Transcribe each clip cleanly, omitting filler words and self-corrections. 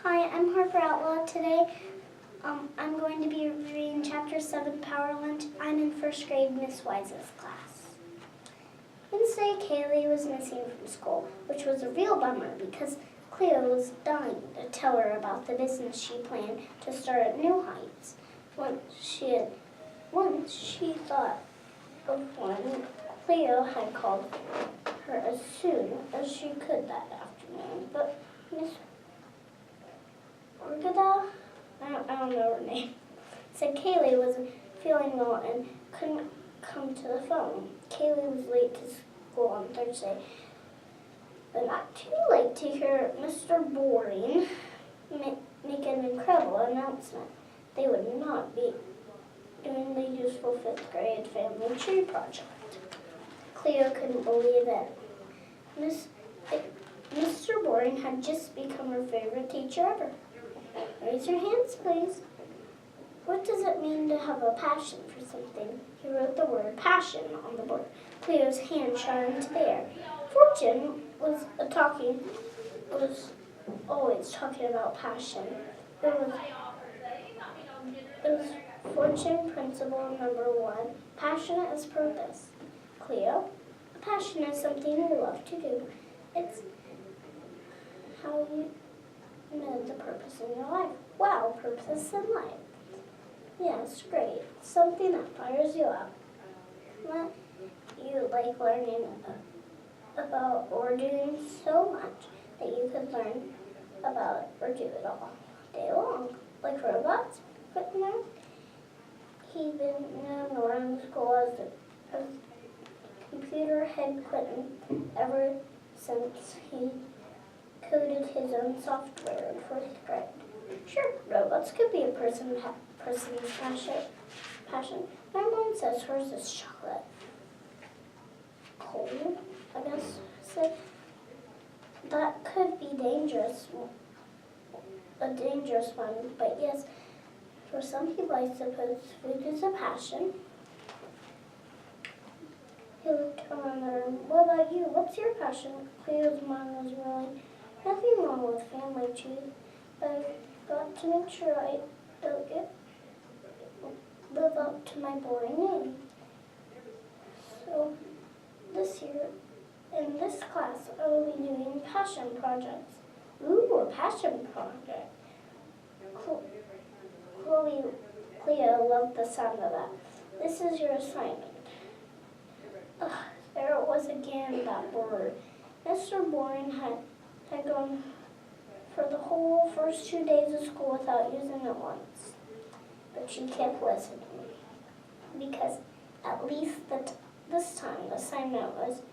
Hi, I'm Harper Outlaw. Today I'm going to be reading Chapter 7, Powerland. I'm in first grade, Miss Wise's class. Wednesday, Kaylee was missing from school, which was a real bummer because Cleo was dying to tell her about the business she planned to start at New Heights. Once she thought of one, Cleo had called her as soon as she could that afternoon, but Miss Orgada, I don't know her name, said Kaylee wasn't feeling well and couldn't come to the phone. Kaylee was late to school on Thursday, but not too late to hear Mr. Boring make an incredible announcement. They would not be doing the useful 5th grade family tree project. Cleo couldn't believe it. Mr. Boring had just become her favorite teacher ever. Raise your hands, please. What does it mean to have a passion for something? He wrote the word passion on the board. Cleo's hand shot into the air. Fortune was always talking about passion. It was Fortune principle number 1. Passion is purpose. Cleo, a passion is something you love to do. It's how you know the purpose in your life. Wow, purpose in life. Yes, great. Something that fires you up. What you like learning about or doing so much that you could learn about or do it all day long. Like robots, equipment. He'd been known around school as the computer head Clinton ever since he coded his own software in 4th grade. Sure, robots could be a person's passion. My mom says hers is chocolate. Cold, I guess, said. That could be dangerous, a dangerous one, but yes, for some people I suppose food is a passion. He looked around the room. What about you? What's your passion? Cleo's mind was rolling. Nothing wrong with family trees, but I've got to make sure I don't live up to my boring name. So this year, in this class, I will be doing passion projects. Ooh, a passion project. Cleo loved the sound of that. This is your assignment. Ugh, there it was again, that word. Mr. Boring had gone for the whole first 2 days of school without using it once. But she kept listening, because at least this time the assignment was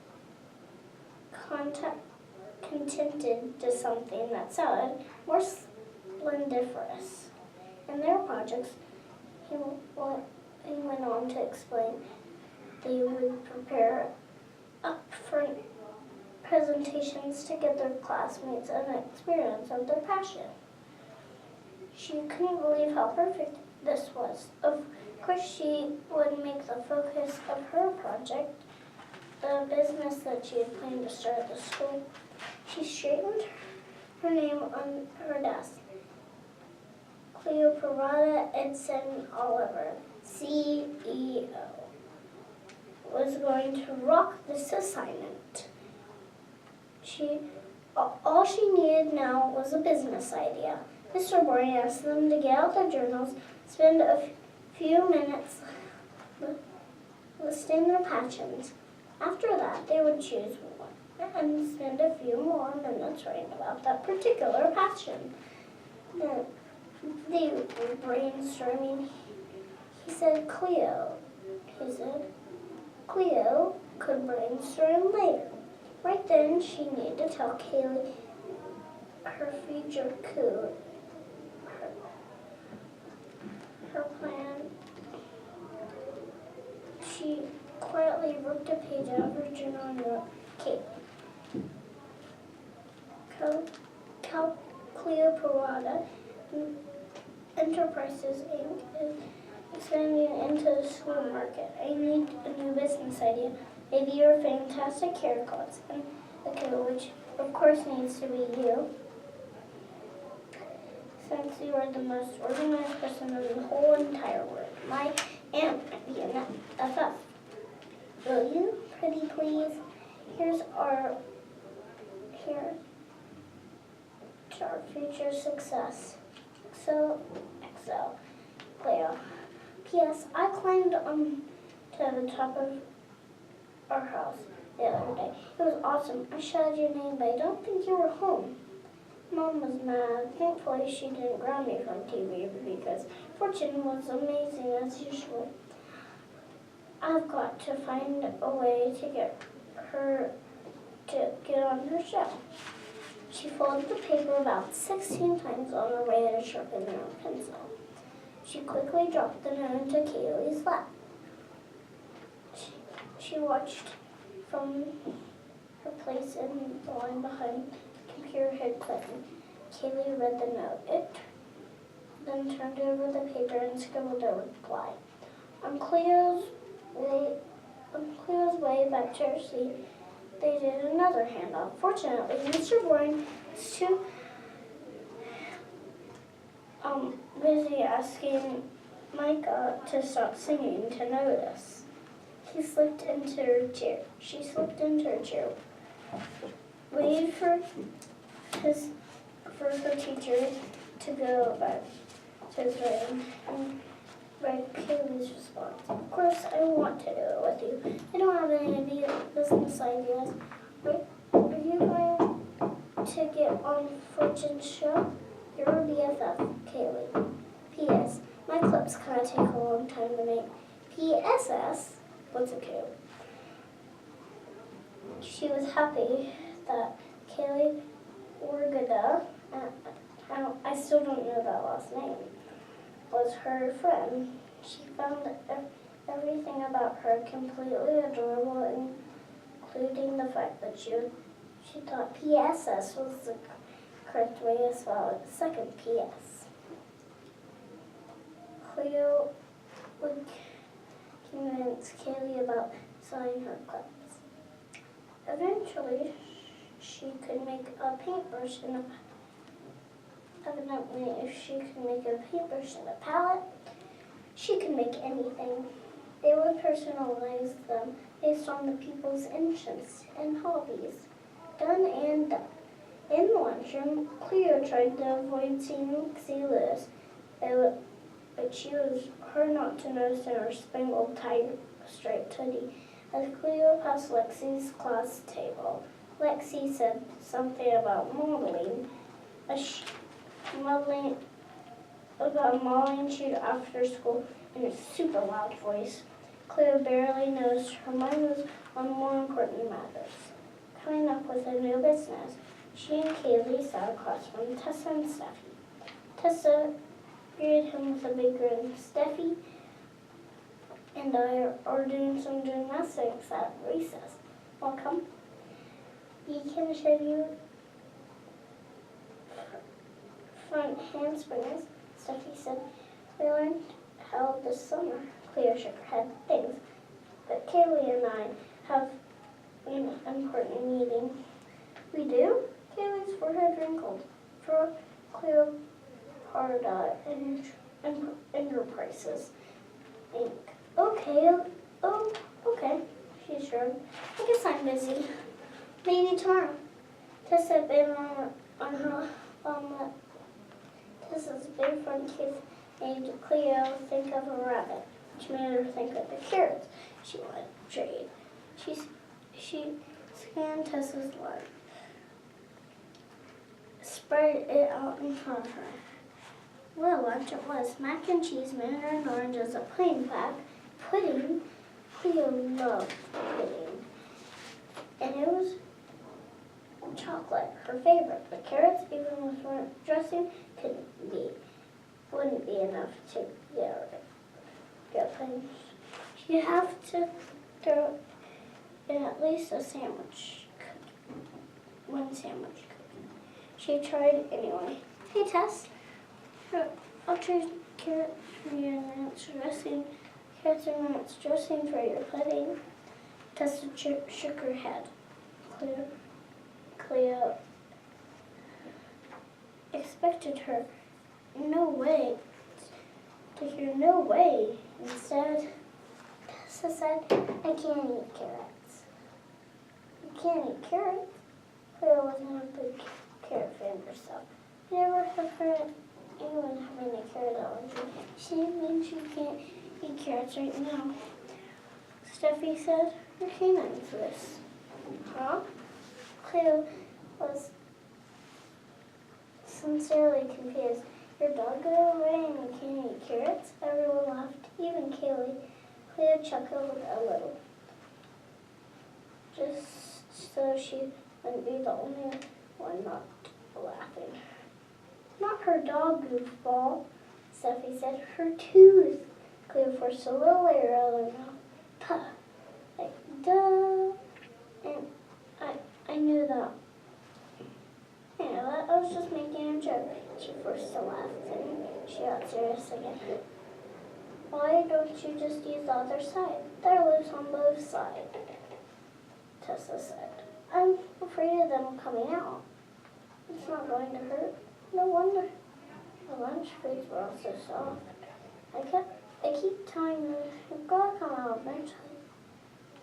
contented to something that sounded more splendiferous. In their projects, he went on to explain they would prepare upfront presentations to give their classmates an experience of their passion. She couldn't believe how perfect this was. Of course, she would make the focus of her project the business that she had planned to start at the school. She straightened her name on her desk. Cleo.Chapter Edson Oliver, CEO, was going to rock this assignment. All she needed now was a business idea. Mr. Boring asked them to get out their journals, spend a few minutes listing their passions. After that, they would choose one and spend a few more minutes writing about that particular passion. Then they were brainstorming. He said Cleo could brainstorm later. Right then, she needed to tell Kaylee her future coup, her plan. She quietly ripped a page out of her journal and wrote, Cleo.Chapter Enterprises Inc. is expanding into the school market. I need a new business idea. Maybe your fantastic haircuts and the coup, which of course needs to be you. thinks you are the most organized person in the whole entire world. My aunt might be an FF. Will you, pretty please? Here's our future success. XO, Cleo. P.S. I climbed to the top of our house the other day. It was awesome. I shouted your name, but I don't think you were home. Mom was mad. Thankfully, she didn't ground me from TV because Fortune was amazing as usual. I've got to find a way to get her to get on her show. She folded the paper about 16 times on her way to sharpen her pencil. She quickly dropped the note into Kaylee's lap. She watched from her place in the line behind the computer hid button. Kaylee read the note. Then turned over the paper and scribbled a reply. On Cleo's way back to her seat, they did another handoff. Fortunately, Mr. Bourne was too busy asking Micah to stop singing to notice. She slipped into her chair, waited for her teacher to go back to his room, and read Kaylee's response. Of course, I want to do it with you. I don't have any business ideas. Are you going to get on Fortune's show? Your BFF, Kaylee. P.S. My clips kind of take a long time to make. P.S.S. What's a Q? She was happy that Kaylee Orgada, I still don't know that last name, was her friend. She found everything about her completely adorable, including the fact that she thought PSS was the correct way to spell it, the second PS. Cleo would convince Kaylee about selling her clips. Eventually, she could make a paintbrush and a Evidently, if she could make a paintbrush and a palette, she could make anything. They would personalize them based on the people's interests and hobbies. Done and done. In the lunchroom, Cleo tried to avoid seeing Lexi Lewis, but she was hard not to notice in her spangled striped hoodie. As Cleo passed Lexi's class table, Lexi said something about modeling shoot after school in a super loud voice. Cleo barely noticed her mind was on more important matters. Coming up with a new business, she and Kaylee sat across from Tessa and Steffi. Tessa greeted him with a big grin. Steffi and I are doing some gymnastics at recess. Welcome. We can show you front handsprings, Steffi said. We learned how this summer. Cleo shook her head. Thanks. But Kaylee and I have an important meeting. We do? Kaylee's forehead wrinkled. For Cleo.Chapter Enterprises, Inc. Okay, she shrugged. I guess I'm busy. Maybe tomorrow. Tessa had been on her Tessa's big front teeth made Cleo think of a rabbit, which made her think of the carrots she wanted to trade. She scanned Tessa's line, spread it out in front of her. Well, lunch it was. Mac and cheese, mandarin and oranges, a plain pack, pudding. Cleo loved pudding. And it was chocolate, her favorite. The carrots, even with ranch dressing, wouldn't be enough to get pudding. She'd have to throw in at least one sandwich cookie. She tried anyway. Hey, Tess. I'll trade carrots and ranch dressing for your pudding. Tessa shook her head. Cleo expected her no way, to hear no way. Instead, Tessa said, I can't eat carrots. You can't eat carrots? Cleo wasn't a big carrot fan herself. I never have heard anyone having a carrot allergy. She means you can't eat carrots right now. Steffi said, your canine's loose. Huh? Cleo was sincerely confused. Your dog got away and you can't eat carrots? Everyone laughed, even Kaylee. Cleo chuckled a little, just so she wouldn't be the only one not laughing. Not her dog, goofball, Steffi said. Her tooth. Cleo forced a little layer out of her mouth. Puh. Like, duh. And I knew that. Yeah, I was just making a joke. She forced to laugh, and she got serious again. Why don't you just use the other side? They're loose on both sides, Tessa said. I'm afraid of them coming out. It's not going to hurt. No wonder. The lunch foods were all so soft. I keep telling them it's got to come out eventually,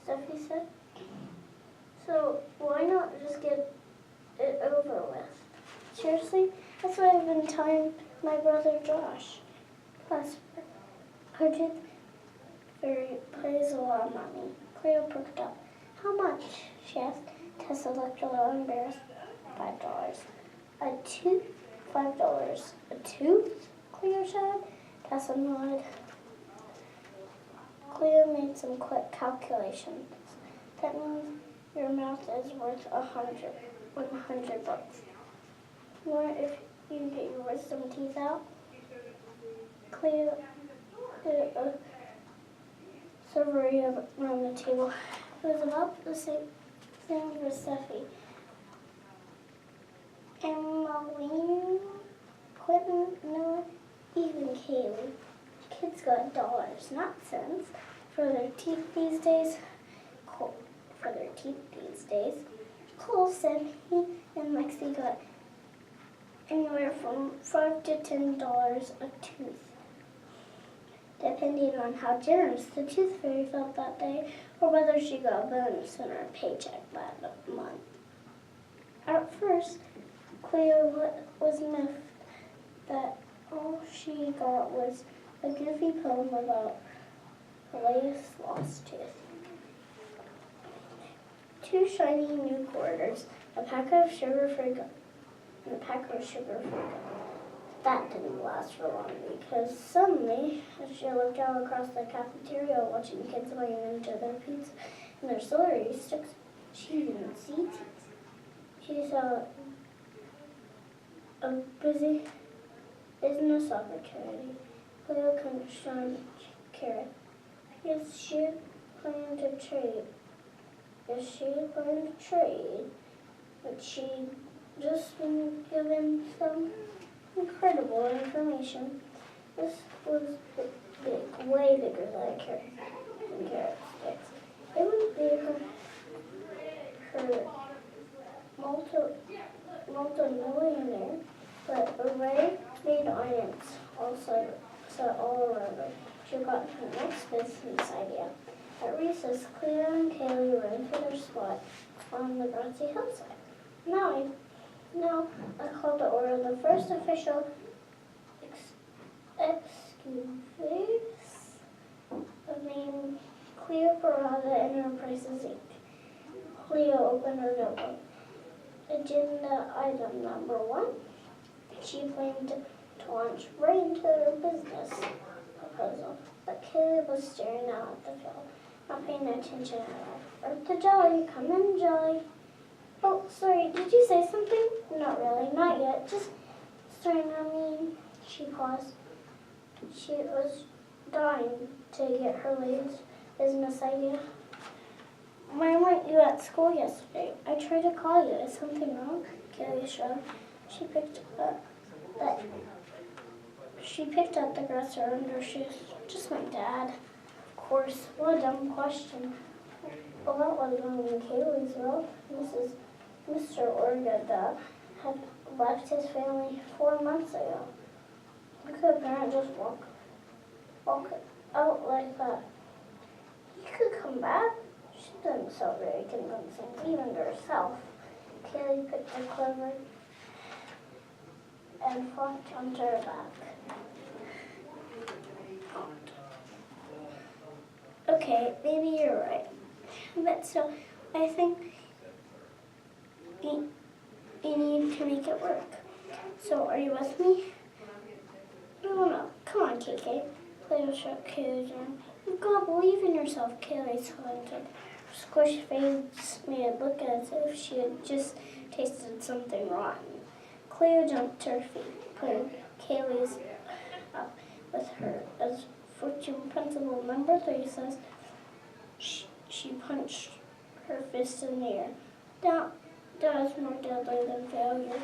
Steffi said. So why not just get it over with? Seriously? That's what I've been telling my brother Josh. Plus, her tooth fairy pays a lot of money. Cleo perked up. How much? She asked. Tessa looked a little embarrassed. $5. A tooth? $5. A tooth? Cleo said. Tessa nodded. Cleo made some quick calculations. That means your mouth is worth $100. More if you get your wisdom teeth out. Cleo did a survey around the table. It was about the same for Steffi. Emmeline, Quentin, Noah, even Kaylee. Kids got dollars, not cents, for their teeth these days. Cole said he and Lexi got anywhere from $5 to $10 a tooth, depending on how generous the tooth fairy felt that day, or whether she got a bonus in her paycheck that month. At first, Cleo was miffed that all she got was a goofy poem about her latest lost tooth. 2 shiny new quarters, a pack of sugar free gum, and a pack of sugar free gum. That didn't last for long because suddenly, as she looked out across the cafeteria watching kids biting into their pizza and their celery sticks, she didn't see teeth. She saw a busy business opportunity. Cleo crunched on a carrot. Yes, she planned to trade. But she'd just been given some incredible information. This was big, way bigger than carrot sticks. It would be her multi-millionaire, but Ray made onions also set all around her. She got her next business idea. At recess, Cleo and Kaylee ran to their spot on the grassy hillside. Now I called to order the first official excuse of name Cleo Parada Enterprises Inc. Cleo opened her notebook. Agenda item number 1. She planned to launch right into her business proposal, but Kaylee was staring out at the field, not paying attention at all. Earth the jelly, come in, jelly. Oh, sorry, did you say something? Not really, not yet. Just starting on me. She paused. She was dying to get her latest business idea. Why weren't you at school yesterday? I tried to call you. Is something wrong? Kaylee shrugged. She picked up the dresser under her shoes. Just my dad. Of course. What a dumb question. Well, that wasn't only Kaylee's fault. Mr. Orgada had left his family 4 months ago. You could parent just walk out like that. You could come back. She doesn't sound very convincing, even to herself. Kaylee picked the quiver and flopped onto her back. Okay, maybe you're right. But so, I think we need to make it work. So, are you with me? No. Come on, KK. Cleo shook Kaylee's arm. You've got to believe in yourself, Kaylee squinted. Her squished face made it look as if she had just tasted something rotten. Cleo jumped to her feet, putting Kaylee's up with her. As fortune principle number 3 says, she punched her fist in the air. That is more deadly than failure.